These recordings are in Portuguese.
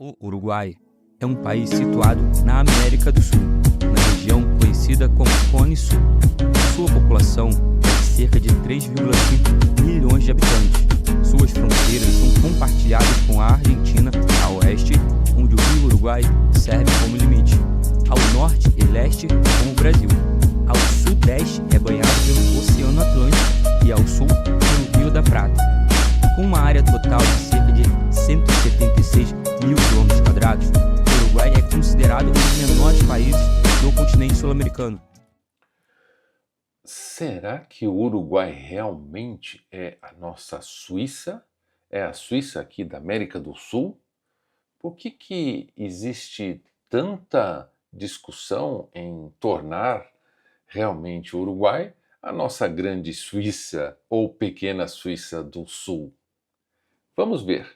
O Uruguai é um país situado na América do Sul, na região conhecida como Cone Sul. Sua população é de cerca de 3,5 milhões de habitantes. Suas fronteiras são compartilhadas com a Argentina a oeste, onde o rio Uruguai serve como limite. Ao norte e leste, com o Brasil. Ao sudeste é banhado pelo Oceano Atlântico e ao sul pelo Rio da Prata. Com uma área total de cerca de 176 mil km², o Uruguai é considerado um dos menores países do continente sul-americano. Será que o Uruguai realmente é a nossa Suíça? É a Suíça aqui da América do Sul? Por que existe tanta discussão em tornar realmente o Uruguai a nossa grande Suíça ou pequena Suíça do Sul? Vamos ver.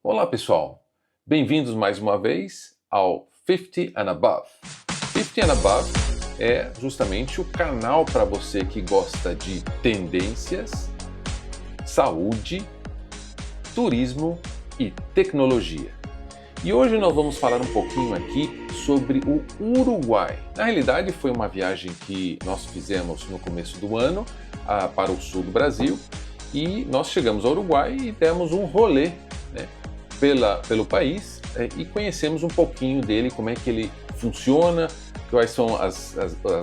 Olá pessoal, bem-vindos mais uma vez ao 50 and Above. 50 and Above é justamente o canal para você que gosta de tendências, saúde, turismo e tecnologia. E hoje nós vamos falar um pouquinho aqui sobre o Uruguai. Na realidade foi uma viagem que nós fizemos no começo do ano para o sul do Brasil e nós chegamos ao Uruguai e demos um rolê, né, pelo país e conhecemos um pouquinho dele, como é que ele funciona, quais são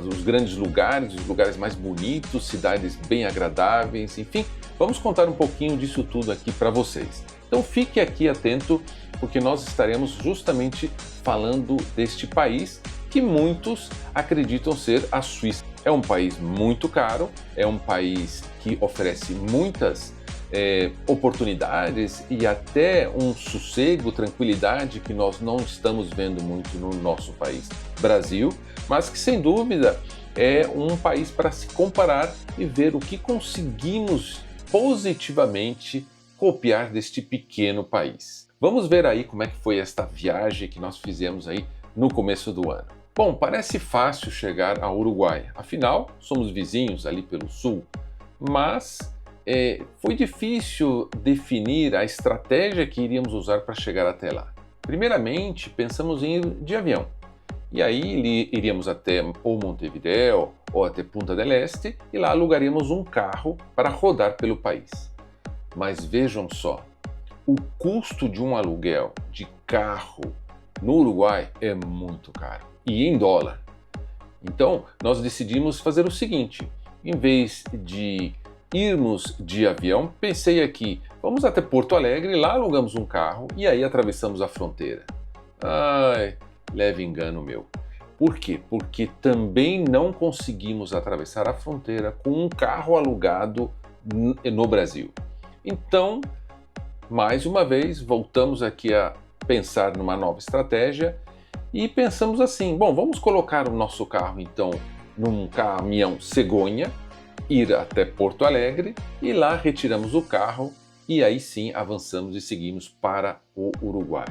os grandes lugares, os lugares mais bonitos, cidades bem agradáveis, enfim, vamos contar um pouquinho disso tudo aqui para vocês. Então fique aqui atento, porque nós estaremos justamente falando deste país que muitos acreditam ser a Suíça. É um país muito caro, é um país que oferece muitas oportunidades e até um sossego, tranquilidade que nós não estamos vendo muito no nosso país, Brasil, mas que sem dúvida é um país para se comparar e ver o que conseguimos positivamente copiar deste pequeno país. Vamos ver aí como é que foi esta viagem que nós fizemos aí no começo do ano. Bom, parece fácil chegar ao Uruguai, afinal somos vizinhos ali pelo sul, mas foi difícil definir a estratégia que iríamos usar para chegar até lá. Primeiramente, pensamos em ir de avião. E aí iríamos até ou Montevideo ou até Punta del Este e lá alugaríamos um carro para rodar pelo país. Mas vejam só, o custo de um aluguel de carro no Uruguai é muito caro e em dólar. Então, nós decidimos fazer o seguinte, em vez de irmos de avião, pensei aqui, vamos até Porto Alegre, lá alugamos um carro e aí atravessamos a fronteira. Ai, leve engano meu. Por quê? Porque também não conseguimos atravessar a fronteira com um carro alugado no Brasil. Então, mais uma vez, voltamos aqui a pensar numa nova estratégia e pensamos assim, bom, vamos colocar o nosso carro então num caminhão cegonha, ir até Porto Alegre e lá retiramos o carro e aí sim avançamos e seguimos para o Uruguai.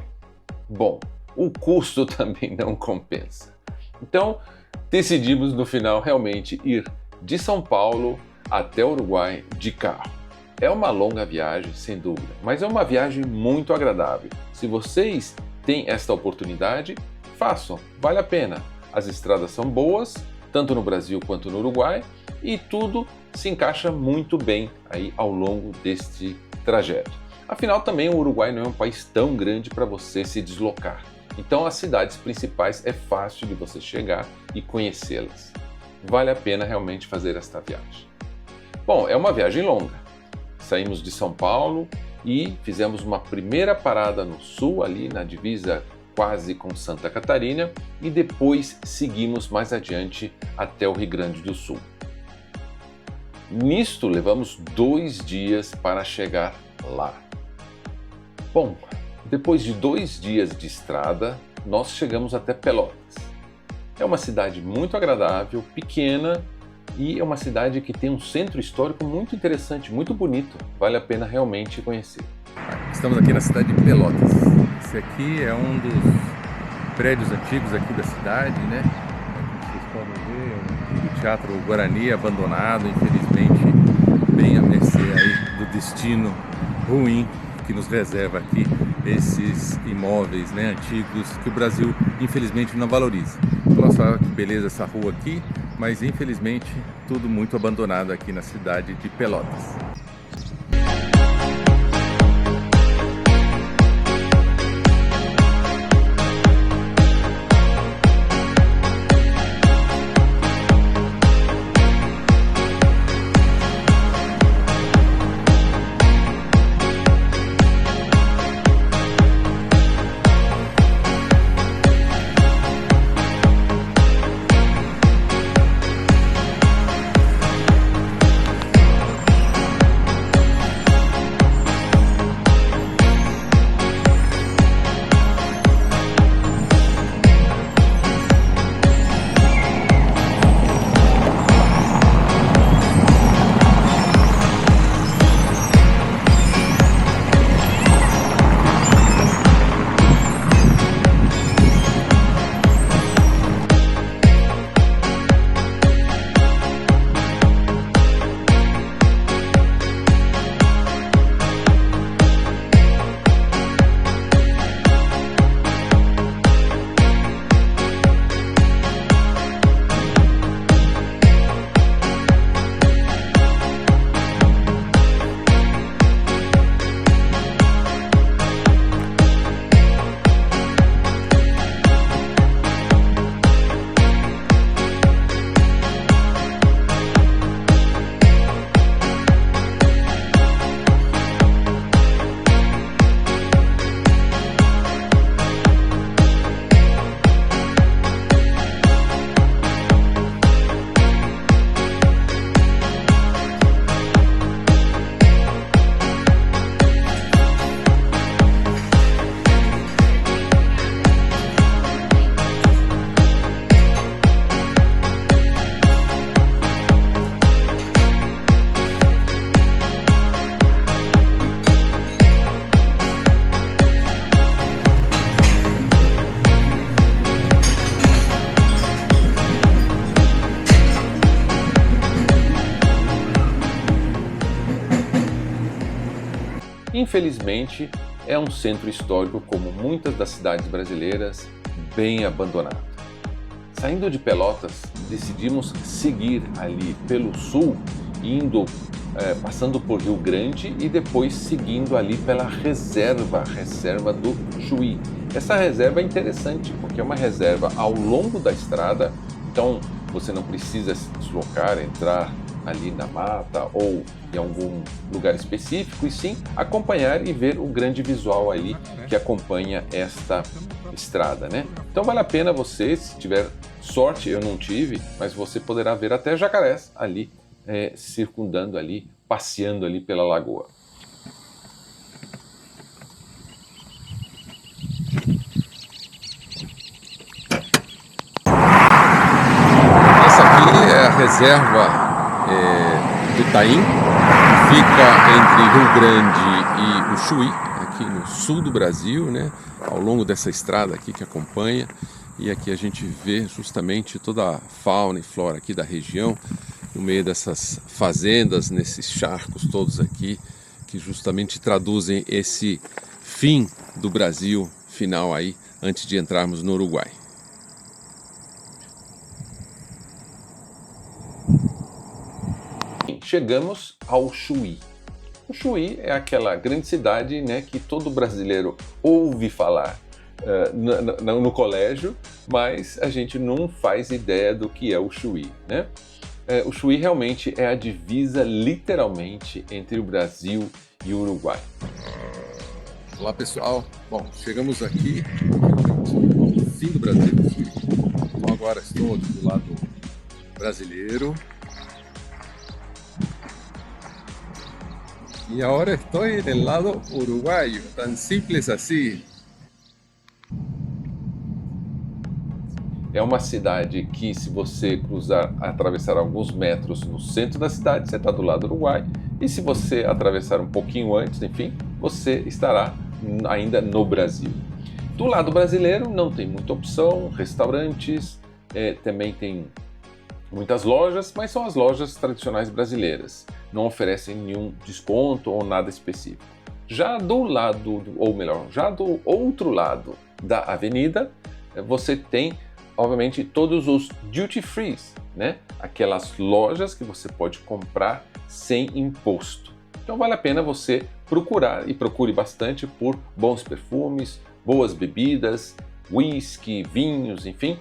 Bom, o custo também não compensa. Então decidimos no final realmente ir de São Paulo até o Uruguai de carro. É uma longa viagem, sem dúvida, mas é uma viagem muito agradável. Se vocês têm esta oportunidade, façam, vale a pena. As estradas são boas, tanto no Brasil quanto no Uruguai, e tudo se encaixa muito bem aí ao longo deste trajeto. Afinal, também o Uruguai não é um país tão grande para você se deslocar. Então, as cidades principais é fácil de você chegar e conhecê-las. Vale a pena realmente fazer esta viagem. Bom, é uma viagem longa. Saímos de São Paulo e fizemos uma primeira parada no sul, ali na divisa quase com Santa Catarina, e depois seguimos mais adiante até o Rio Grande do Sul. Nisto levamos 2 dias para chegar lá. Bom, depois de 2 dias de estrada, nós chegamos até Pelotas. É uma cidade muito agradável, pequena, e é uma cidade que tem um centro histórico muito interessante, muito bonito. Vale a pena realmente conhecer. Estamos aqui na cidade de Pelotas. Esse aqui é um dos prédios antigos aqui da cidade, né? Como vocês podem ver, é um antigo teatro Guarani abandonado, infelizmente, bem a mercê aí do destino ruim que nos reserva aqui esses imóveis, né, antigos que o Brasil infelizmente não valoriza. Nossa, que beleza essa rua aqui, mas infelizmente tudo muito abandonado aqui na cidade de Pelotas. Infelizmente, é um centro histórico, como muitas das cidades brasileiras, bem abandonado. Saindo de Pelotas, decidimos seguir ali pelo sul, passando por Rio Grande e depois seguindo ali pela reserva do Chuí. Essa reserva é interessante porque é uma reserva ao longo da estrada, então você não precisa se deslocar, entrar ali na mata ou em algum lugar específico, e sim acompanhar e ver o grande visual ali que acompanha esta estrada, né? Então vale a pena você, se tiver sorte, eu não tive, mas você poderá ver até jacarés ali circundando ali, passeando ali pela lagoa. Essa aqui é a reserva do Taim, fica entre Rio Grande e o Chuí, aqui no sul do Brasil, né? Ao longo dessa estrada aqui que acompanha, e aqui a gente vê justamente toda a fauna e flora aqui da região, no meio dessas fazendas, nesses charcos todos aqui, que justamente traduzem esse fim do Brasil final aí, antes de entrarmos no Uruguai. Chegamos ao Chuí. O Chuí é aquela grande cidade, né, que todo brasileiro ouve falar no colégio, mas a gente não faz ideia do que é o Chuí, né? O Chuí realmente é a divisa, literalmente, entre o Brasil e o Uruguai. Olá pessoal, bom, chegamos aqui ao fim do Brasil. Então agora estou aqui do lado brasileiro. E agora estou do lado uruguaio, tão simples assim. É uma cidade que, se você atravessar alguns metros no centro da cidade, você está do lado do Uruguai. E se você atravessar um pouquinho antes, enfim, você estará ainda no Brasil. Do lado brasileiro não tem muita opção, restaurantes, também tem muitas lojas, mas são as lojas tradicionais brasileiras. Não oferecem nenhum desconto ou nada específico. Já do lado, ou melhor, já do outro lado da avenida, você tem, obviamente, todos os duty frees, né? Aquelas lojas que você pode comprar sem imposto. Então vale a pena você procurar, e procure bastante, por bons perfumes, boas bebidas, whisky, vinhos, enfim,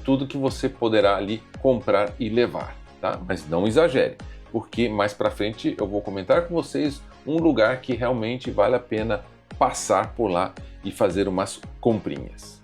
tudo que você poderá ali comprar e levar, tá? Mas não exagere, porque mais para frente eu vou comentar com vocês um lugar que realmente vale a pena passar por lá e fazer umas comprinhas.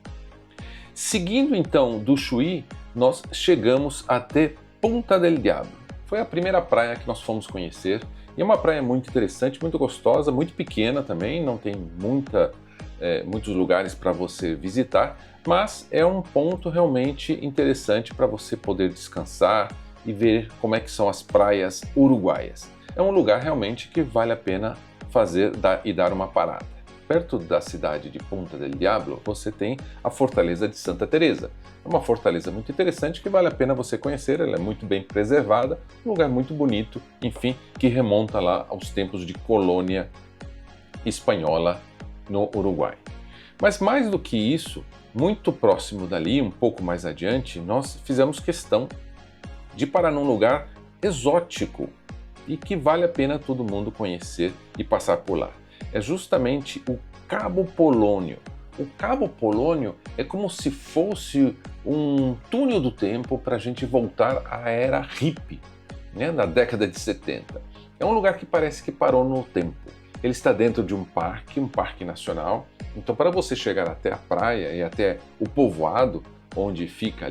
Seguindo então do Chuy, nós chegamos até Punta del Diablo. Foi a primeira praia que nós fomos conhecer, e é uma praia muito interessante, muito gostosa, muito pequena também, não tem muitos lugares para você visitar, mas é um ponto realmente interessante para você poder descansar e ver como é que são as praias uruguaias. É um lugar realmente que vale a pena dar uma parada. Perto da cidade de Punta del Diablo, você tem a Fortaleza de Santa Teresa. É uma fortaleza muito interessante que vale a pena você conhecer, ela é muito bem preservada, um lugar muito bonito, enfim, que remonta lá aos tempos de colônia espanhola no Uruguai. Mas mais do que isso, muito próximo dali, um pouco mais adiante, nós fizemos questão de parar num lugar exótico e que vale a pena todo mundo conhecer e passar por lá. É justamente o Cabo Polônio. O Cabo Polônio é como se fosse um túnel do tempo para a gente voltar à era hippie, né, da década de 70. É um lugar que parece que parou no tempo. Ele está dentro de um parque nacional. Então, para você chegar até a praia e até o povoado, onde ficam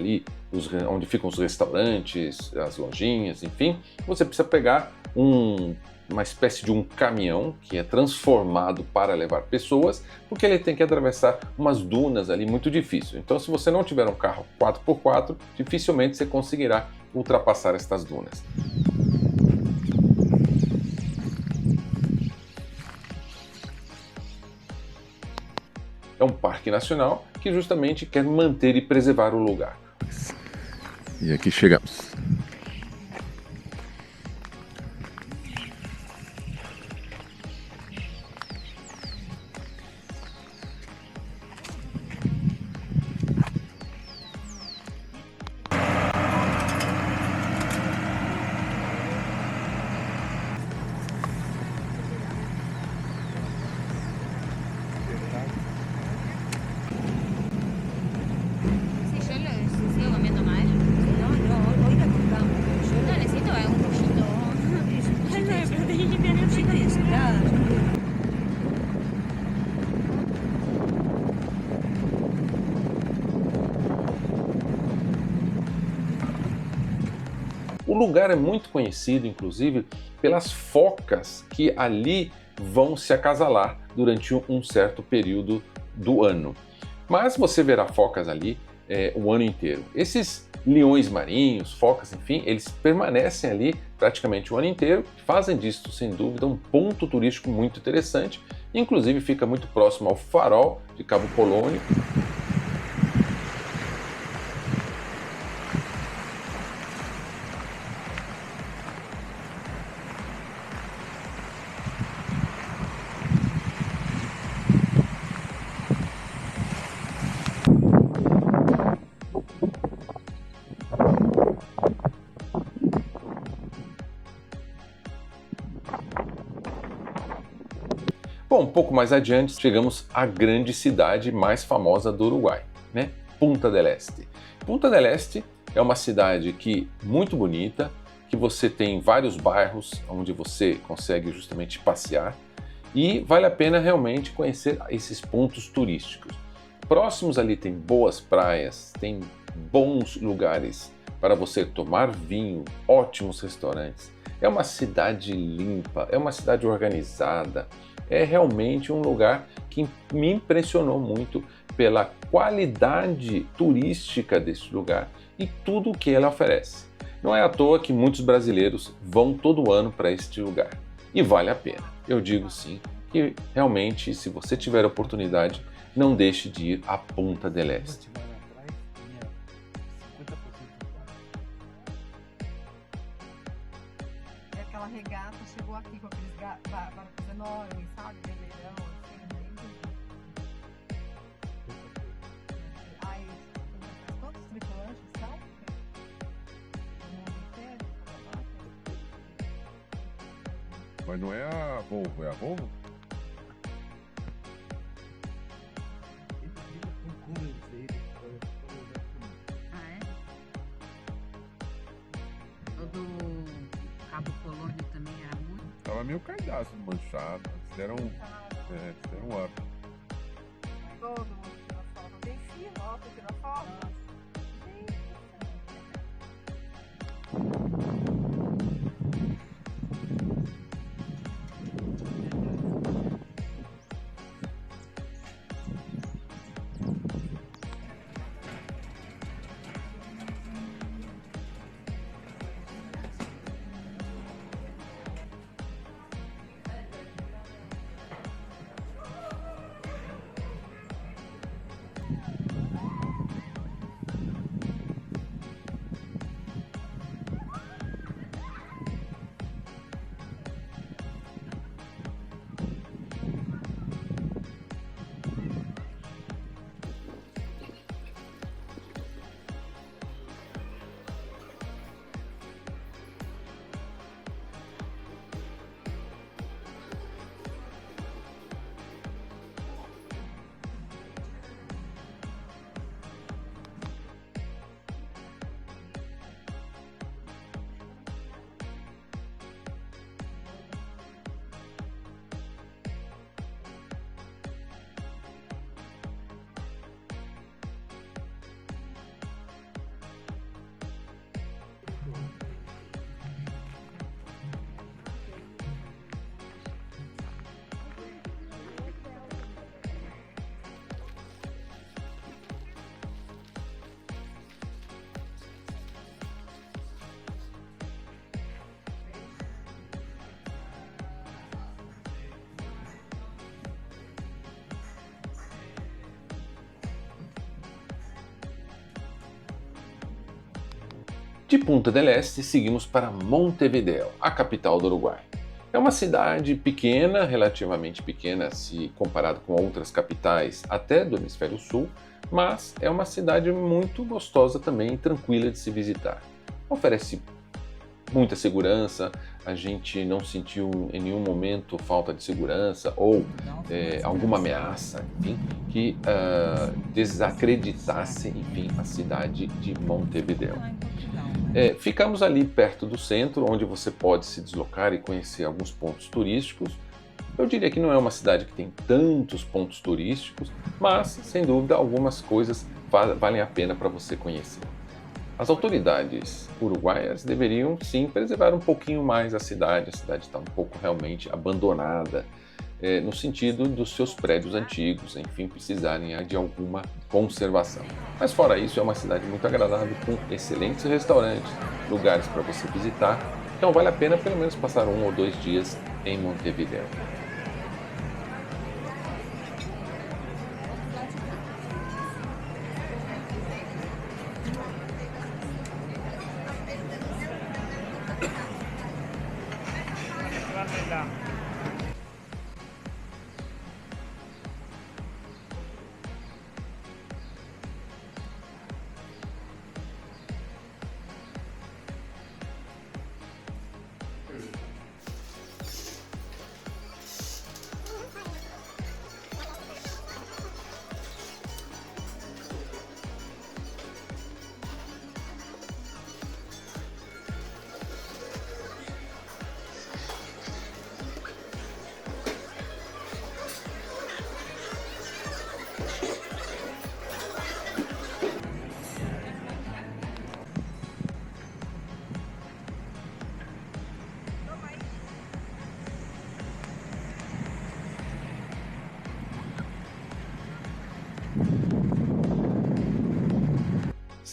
os restaurantes, as lojinhas, enfim, você precisa pegar uma espécie de um caminhão que é transformado para levar pessoas, porque ele tem que atravessar umas dunas ali muito difícil. Então, se você não tiver um carro 4x4, dificilmente você conseguirá ultrapassar estas dunas. É um parque nacional que justamente quer manter e preservar o lugar. E aqui chegamos. O lugar é muito conhecido, inclusive, pelas focas que ali vão se acasalar durante um certo período do ano. Mas você verá focas ali o ano inteiro. Esses leões marinhos, focas, enfim, eles permanecem ali praticamente o ano inteiro, fazem disso, sem dúvida, um ponto turístico muito interessante, inclusive fica muito próximo ao farol de Cabo Polônio. Bom, um pouco mais adiante, chegamos à grande cidade mais famosa do Uruguai, né? Punta del Este. Punta del Este é uma cidade muito bonita, que você tem vários bairros onde você consegue justamente passear e vale a pena realmente conhecer esses pontos turísticos. Próximos ali tem boas praias, tem bons lugares para você tomar vinho, ótimos restaurantes. É uma cidade limpa, é uma cidade organizada, é realmente um lugar que me impressionou muito pela qualidade turística desse lugar e tudo o que ele oferece. Não é à toa que muitos brasileiros vão todo ano para este lugar. E vale a pena. Eu digo sim que realmente, se você tiver oportunidade, não deixe de ir à Punta del Este. E aquela regata chegou aqui com aqueles barcos enormes, sabe? Veleirão, assim, aí, quantos tripulantes são? No mundo inteiro? Mas não é a Volvo, é a Volvo? Ah, é? O do Cabo Polônio também era muito. Tava meio cardaço manchado. Eles deram um up. Todo mundo tirou foto. Tem fila, ó, pra tirar foto. Gente De Punta del Este, seguimos para Montevideo, a capital do Uruguai. É uma cidade pequena, relativamente pequena se comparado com outras capitais até do Hemisfério Sul, mas é uma cidade muito gostosa também e tranquila de se visitar. Oferece muita segurança, a gente não sentiu em nenhum momento falta de segurança ou alguma ameaça, enfim, que desacreditasse, enfim, a cidade de Montevideo. Ficamos ali perto do centro, onde você pode se deslocar e conhecer alguns pontos turísticos. Eu diria que não é uma cidade que tem tantos pontos turísticos, mas, sem dúvida, algumas coisas valem a pena para você conhecer. As autoridades uruguaias deveriam, sim, preservar um pouquinho mais a cidade está um pouco realmente abandonada, no sentido dos seus prédios antigos, enfim, precisarem de alguma conservação. Mas fora isso, é uma cidade muito agradável, com excelentes restaurantes, lugares para você visitar, então vale a pena pelo menos passar 1 ou 2 dias em Montevideo.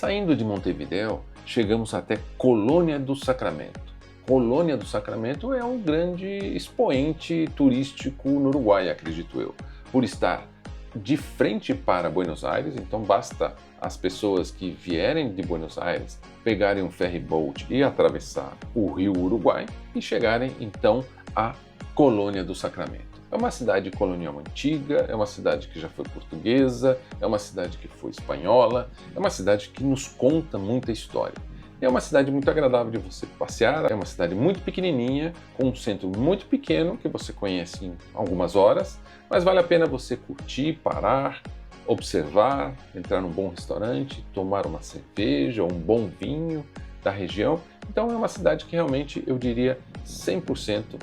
Saindo de Montevidéu, chegamos até Colônia do Sacramento. Colônia do Sacramento é um grande expoente turístico no Uruguai, acredito eu, por estar de frente para Buenos Aires, então basta as pessoas que vierem de Buenos Aires pegarem um ferry boat e atravessar o rio Uruguai e chegarem então à Colônia do Sacramento. É uma cidade colonial antiga, é uma cidade que já foi portuguesa, é uma cidade que foi espanhola, é uma cidade que nos conta muita história. É uma cidade muito agradável de você passear, é uma cidade muito pequenininha, com um centro muito pequeno que você conhece em algumas horas, mas vale a pena você curtir, parar, observar, entrar num bom restaurante, tomar uma cerveja ou um bom vinho da região. Então é uma cidade que realmente eu diria 100%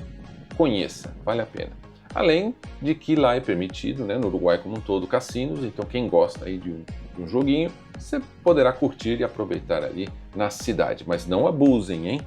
conheça, vale a pena. Além de que lá é permitido, né, no Uruguai como um todo, cassinos, então quem gosta aí de um joguinho, você poderá curtir e aproveitar ali na cidade, mas não abusem, hein?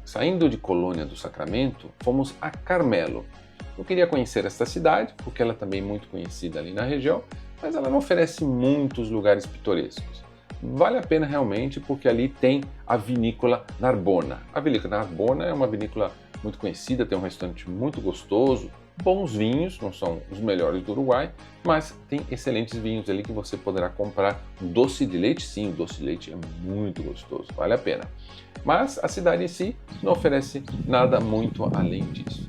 Saindo de Colônia do Sacramento, fomos a Carmelo. Eu queria conhecer esta cidade, porque ela é também muito conhecida ali na região, mas ela não oferece muitos lugares pitorescos. Vale a pena realmente, porque ali tem a vinícola Narbona. A vinícola Narbona é uma vinícola muito conhecida, tem um restaurante muito gostoso, bons vinhos, não são os melhores do Uruguai, mas tem excelentes vinhos ali que você poderá comprar. Doce de leite, sim, o doce de leite é muito gostoso, vale a pena. Mas a cidade em si não oferece nada muito além disso.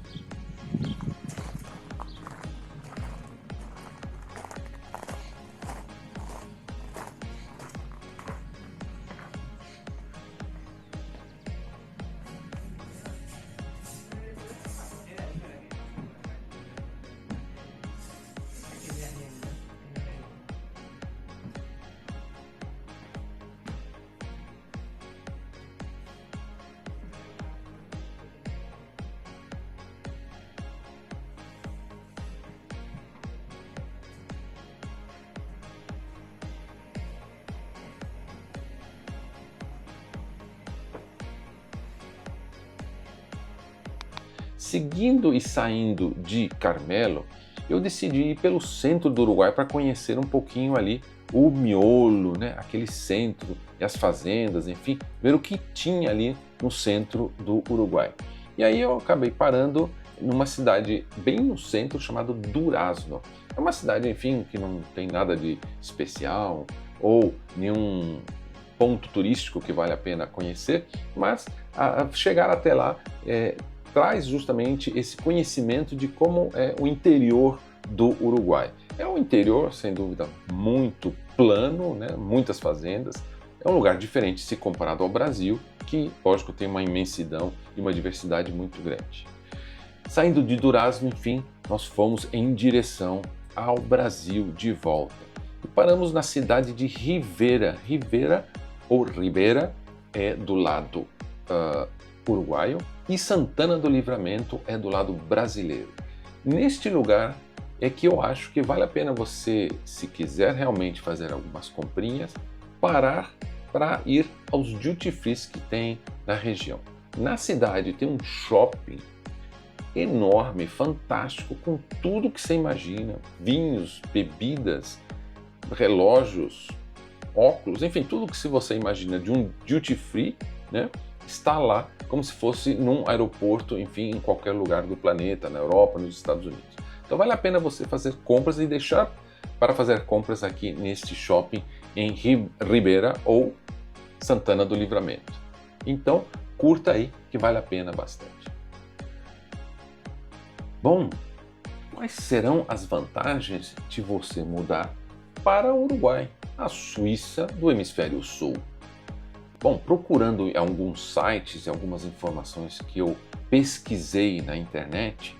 Seguindo e saindo de Carmelo, eu decidi ir pelo centro do Uruguai para conhecer um pouquinho ali o miolo, né? Aquele centro e as fazendas, enfim, ver o que tinha ali no centro do Uruguai. E aí eu acabei parando numa cidade bem no centro chamada Durazno. É uma cidade, enfim, que não tem nada de especial ou nenhum ponto turístico que vale a pena conhecer, mas chegar até lá traz justamente esse conhecimento de como é o interior do Uruguai. É um interior, sem dúvida, muito plano, né? Muitas fazendas. É um lugar diferente se comparado ao Brasil, que, lógico, tem uma imensidão e uma diversidade muito grande. Saindo de Durazno, enfim, nós fomos em direção ao Brasil de volta. E paramos na cidade de Rivera. Rivera ou Ribeira é do lado uruguaio e Santana do Livramento é do lado brasileiro. Neste lugar é que eu acho que vale a pena você, se quiser realmente fazer algumas comprinhas, parar para ir aos duty free que tem na região. Na cidade tem um shopping enorme, fantástico, com tudo que você imagina, vinhos, bebidas, relógios, óculos, enfim, tudo que você imagina de um duty free, né, está lá como se fosse num aeroporto, enfim, em qualquer lugar do planeta, na Europa, nos Estados Unidos. Então vale a pena você fazer compras e deixar para fazer compras aqui neste shopping em Ribeira ou Santana do Livramento. Então curta aí que vale a pena bastante. Bom, quais serão as vantagens de você mudar para o Uruguai, a Suíça do Hemisfério Sul? Bom, procurando em alguns sites e algumas informações que eu pesquisei na internet,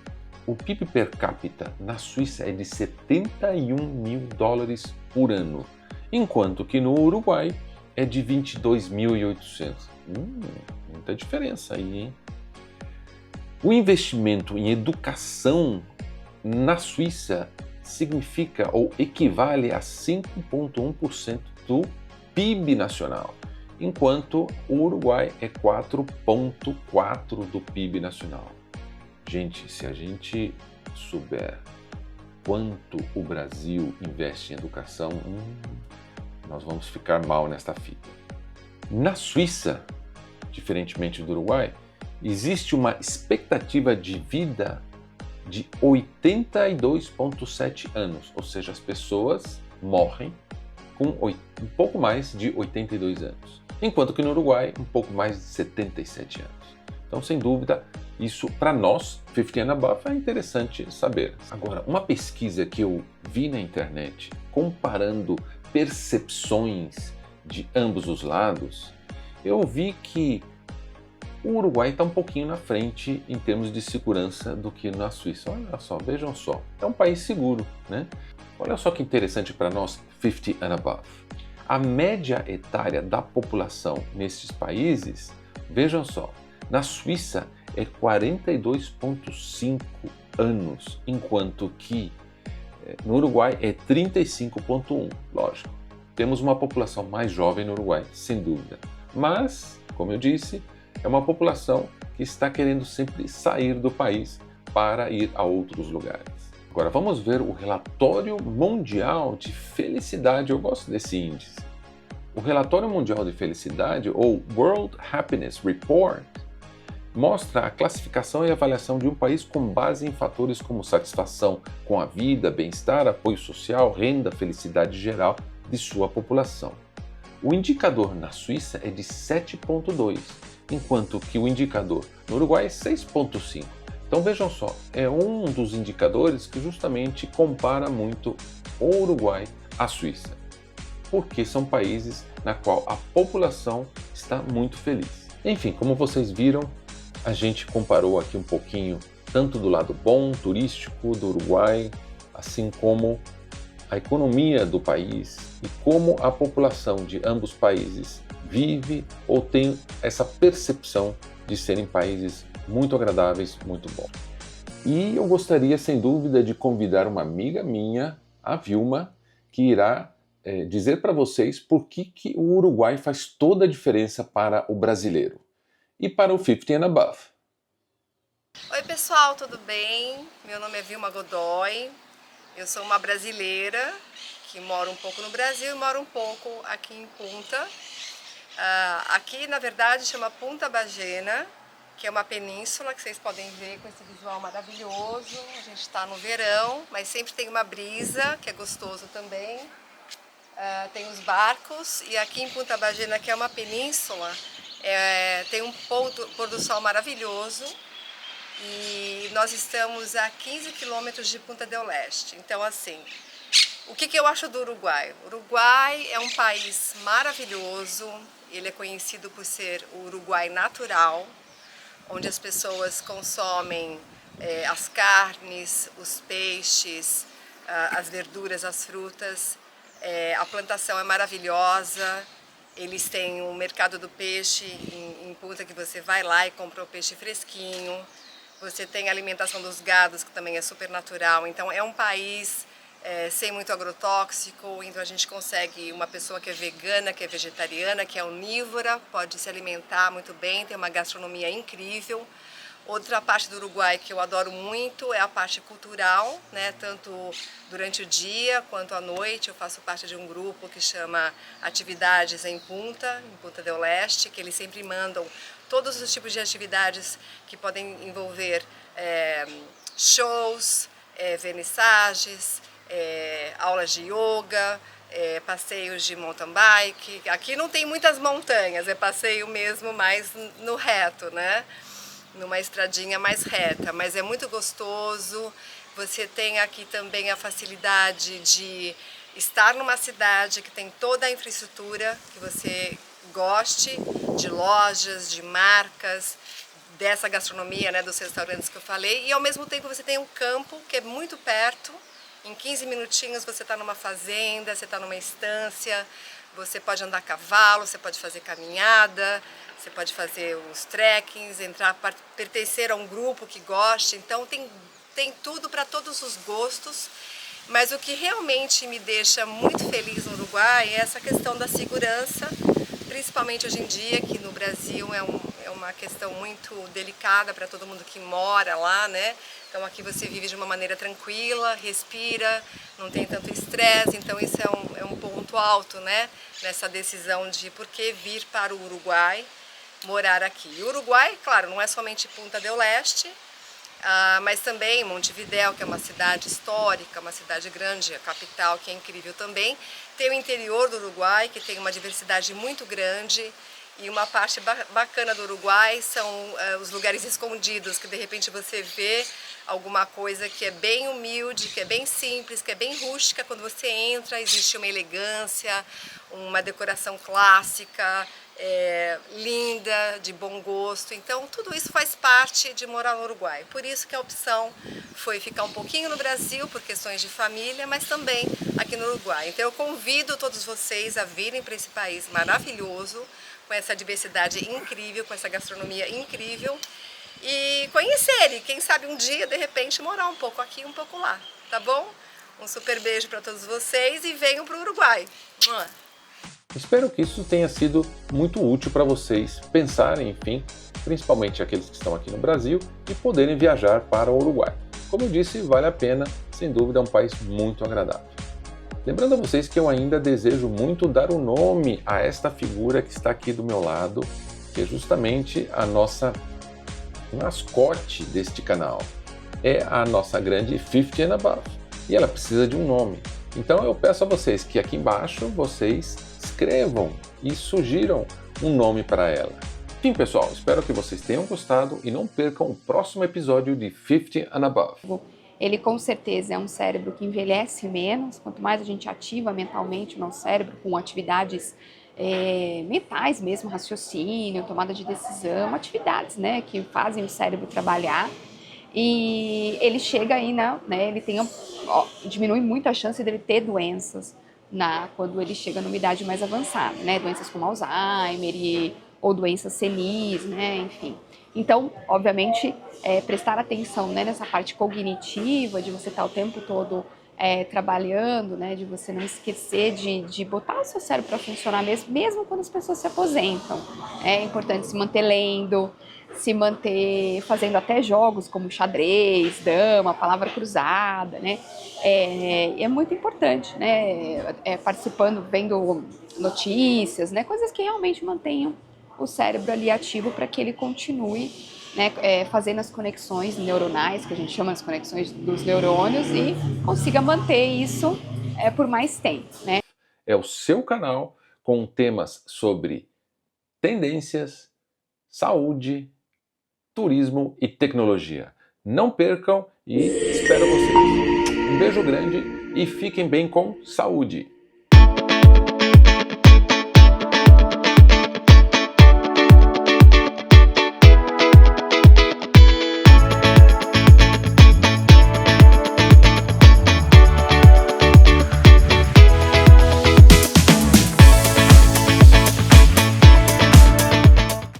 o PIB per capita na Suíça é de 71 mil dólares por ano, enquanto que no Uruguai é de 22.800. Muita diferença aí, hein? O investimento em educação na Suíça significa ou equivale a 5,1% do PIB nacional, enquanto o Uruguai é 4,4% do PIB nacional. Gente, se a gente souber quanto o Brasil investe em educação, nós vamos ficar mal nesta fita. Na Suíça, diferentemente do Uruguai, existe uma expectativa de vida de 82,7 anos, ou seja, as pessoas morrem com um pouco mais de 82 anos, enquanto que no Uruguai um pouco mais de 77 anos. Então, sem dúvida, isso para nós, 50 and above, é interessante saber. Agora, uma pesquisa que eu vi na internet comparando percepções de ambos os lados, eu vi que o Uruguai está um pouquinho na frente em termos de segurança do que na Suíça. Olha só, vejam só. É um país seguro, né? Olha só que interessante para nós, 50 and above. A média etária da população nesses países, vejam só, na Suíça é 42,5 anos, enquanto que no Uruguai é 35,1. Lógico, temos uma população mais jovem no Uruguai, sem dúvida. Mas, como eu disse, é uma população que está querendo sempre sair do país para ir a outros lugares. Agora vamos ver o relatório mundial de felicidade. Eu gosto desse índice. O relatório mundial de felicidade, ou World Happiness Report, mostra a classificação e avaliação de um país com base em fatores como satisfação com a vida, bem-estar, apoio social, renda, felicidade geral de sua população. O indicador na Suíça é de 7,2, enquanto que o indicador no Uruguai é 6,5. Então vejam só, é um dos indicadores que justamente compara muito o Uruguai à Suíça, porque são países na qual a população está muito feliz. Enfim, como vocês viram, a gente comparou aqui um pouquinho tanto do lado bom, turístico do Uruguai, assim como a economia do país e como a população de ambos países vive ou tem essa percepção de serem países muito agradáveis, muito bons. E eu gostaria, sem dúvida, de convidar uma amiga minha, a Vilma, que irá dizer para vocês por que o Uruguai faz toda a diferença para o brasileiro e para o 50 and above. Oi pessoal, tudo bem? Meu nome é Vilma Godoy, eu sou uma brasileira que mora um pouco no Brasil e mora um pouco aqui em Punta. Aqui na verdade chama Punta Ballena, que é uma península que vocês podem ver com esse visual maravilhoso. A gente está no verão, mas sempre tem uma brisa, que é gostoso também. Tem os barcos e aqui em Punta Ballena, que é uma península, tem um pôr do sol maravilhoso. E nós estamos a 15 quilômetros de Punta del Este. Então, assim, o que eu acho do Uruguai? O Uruguai é um país maravilhoso, ele é conhecido por ser o Uruguai natural, onde as pessoas consomem as carnes, os peixes, as verduras, as frutas. A plantação é maravilhosa, eles têm um mercado do peixe em Punta que você vai lá e compra o peixe fresquinho. Você tem a alimentação dos gados, que também é super natural. Então é um país sem muito agrotóxico, então a gente consegue, uma pessoa que é vegana, que é vegetariana, que é onívora, pode se alimentar muito bem, tem uma gastronomia incrível. Outra parte do Uruguai que eu adoro muito é a parte cultural, né? Tanto durante o dia quanto à noite. Eu faço parte de um grupo que chama Atividades em Punta del Este, que eles sempre mandam todos os tipos de atividades que podem envolver shows, vernissagens, aulas de yoga, passeios de mountain bike. Aqui não tem muitas montanhas, é passeio mesmo mais no reto, né? Numa estradinha mais reta, mas é muito gostoso. Você tem aqui também a facilidade de estar numa cidade que tem toda a infraestrutura que você goste, de lojas, de marcas, dessa gastronomia, né, dos restaurantes que eu falei, e ao mesmo tempo você tem um campo que é muito perto. Em 15 minutinhos você está numa fazenda, você está numa estância, você pode andar a cavalo, você pode fazer caminhada, você pode fazer os trekkings, pertencer a um grupo que goste. Então tem tudo para todos os gostos. Mas o que realmente me deixa muito feliz no Uruguai é essa questão da segurança, principalmente hoje em dia, que no Brasil é uma questão muito delicada para todo mundo que mora lá, né? Então aqui você vive de uma maneira tranquila, respira, não tem tanto estresse, então isso é um ponto alto, né? Nessa decisão de por que vir para o Uruguai, morar aqui. E o Uruguai, claro, não é somente Punta del Este, mas também Montevidéu, que é uma cidade histórica, uma cidade grande, a capital, que é incrível também. Tem o interior do Uruguai, que tem uma diversidade muito grande, e uma parte bacana do Uruguai são os lugares escondidos, que de repente você vê alguma coisa que é bem humilde, que é bem simples, que é bem rústica. Quando você entra, existe uma elegância, uma decoração clássica, linda, de bom gosto. Então tudo isso faz parte de morar no Uruguai. Por isso que a opção foi ficar um pouquinho no Brasil por questões de família, mas também aqui no Uruguai. Então eu convido todos vocês a virem para esse país maravilhoso, com essa diversidade incrível, com essa gastronomia incrível, e conhecerem, quem sabe um dia, de repente, morar um pouco aqui, um pouco lá, tá bom? Um super beijo para todos vocês e venham para o Uruguai. Espero que isso tenha sido muito útil para vocês pensarem, enfim, principalmente aqueles que estão aqui no Brasil, e poderem viajar para o Uruguai. Como eu disse, vale a pena, sem dúvida é um país muito agradável. Lembrando a vocês que eu ainda desejo muito dar o nome a esta figura que está aqui do meu lado, que é justamente a nossa mascote deste canal. É a nossa grande 50 and Above, e ela precisa de um nome. Então eu peço a vocês que aqui embaixo vocês escrevam e sugiram um nome para ela. Enfim, pessoal, espero que vocês tenham gostado e não percam o próximo episódio de 50 and Above. Ele com certeza é um cérebro que envelhece menos, quanto mais a gente ativa mentalmente o nosso cérebro com atividades mentais mesmo, raciocínio, tomada de decisão, atividades, né, que fazem o cérebro trabalhar. E ele chega aí, né, ele diminui muito a chance dele ter doenças quando ele chega numa idade mais avançada, né, doenças como Alzheimer ou doenças senis, né, enfim. Então, obviamente, prestar atenção, né, nessa parte cognitiva, de você estar o tempo todo trabalhando, né, de você não esquecer de botar o seu cérebro para funcionar mesmo quando as pessoas se aposentam. É importante se manter lendo, se manter fazendo até jogos como xadrez, dama, palavra cruzada, né? É muito importante, né? Participando, vendo notícias, né? Coisas que realmente mantenham o cérebro ali ativo para que ele continue, né, fazendo as conexões neuronais, que a gente chama as conexões dos neurônios, e consiga manter isso por mais tempo, né? É o seu canal com temas sobre tendências, saúde, turismo e tecnologia. Não percam e espero vocês. Um beijo grande e fiquem bem com saúde!